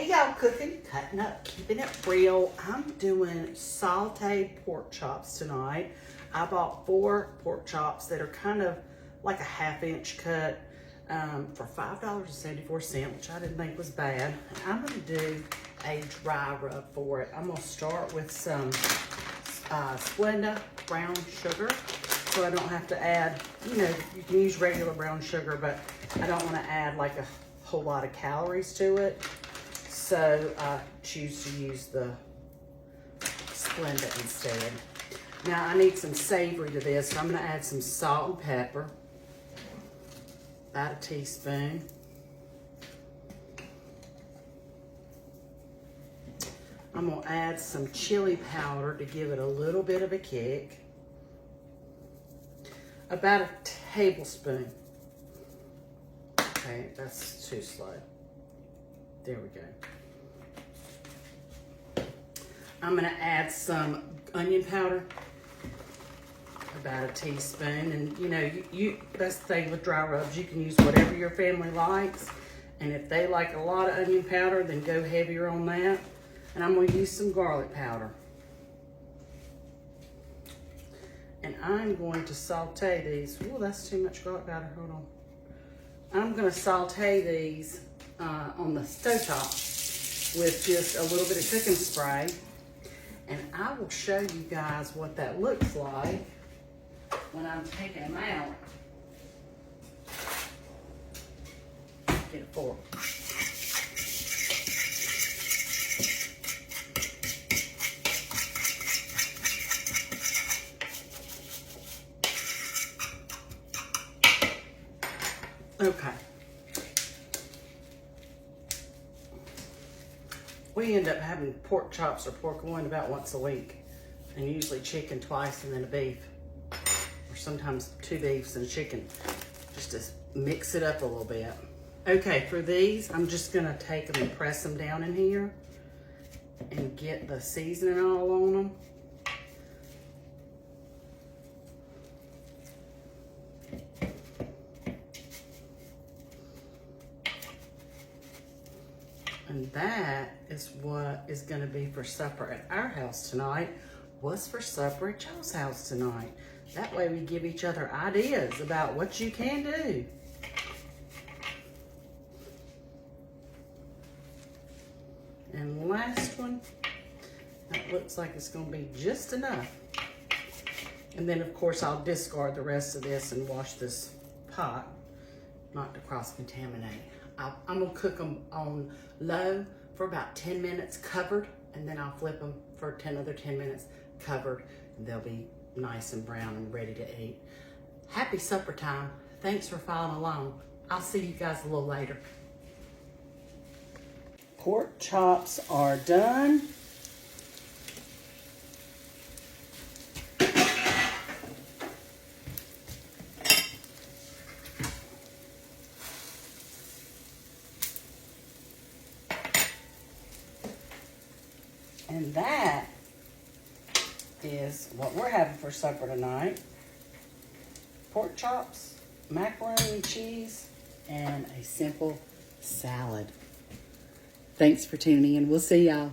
Hey y'all, cooking, cutting up, keeping it real. I'm doing sauteed pork chops tonight. I bought 4 pork chops that are kind of like a 1/2 inch cut for $5.74, which I didn't think was bad. And I'm gonna do a dry rub for it. I'm gonna start with some Splenda brown sugar, so I don't have to add, you know, you can use regular brown sugar, but I don't wanna add like a whole lot of calories to it. So I choose to use the Splenda instead. Now I need some savory to this, so I'm gonna add some salt and pepper, about a teaspoon. I'm gonna add some chili powder to give it a little bit of a kick. About a tablespoon. Okay, that's too slow. There we go. I'm gonna add some onion powder, about a teaspoon. And you know, that's the thing with dry rubs, you can use whatever your family likes. And if they like a lot of onion powder, then go heavier on that. And I'm gonna use some garlic powder. And I'm going to saute these. Oh, that's too much garlic powder, hold on. I'm gonna saute these on the stovetop with just a little bit of cooking spray. And I will show you guys what that looks like when I'm taking them out. Get a fork. Okay. We end up having pork chops or pork loin about once a week, and usually chicken twice and then a beef, or sometimes 2 beefs and chicken, just to mix it up a little bit. Okay, for these, I'm just gonna take them and press them down in here and get the seasoning all on them. And that is what is gonna be for supper at our house tonight. What's for supper at Joe's house tonight? That way we give each other ideas about what you can do. And last one, that looks like it's gonna be just enough. And then of course I'll discard the rest of this and wash this pot, not to cross-contaminate. I'm gonna cook them on low for about 10 minutes covered, and then I'll flip them for another 10 minutes covered, and they'll be nice and brown and ready to eat. Happy supper time. Thanks for following along. I'll see you guys a little later. Pork chops are done. And that is what we're having for supper tonight. Pork chops, macaroni and cheese, and a simple salad. Thanks for tuning in. We'll see y'all.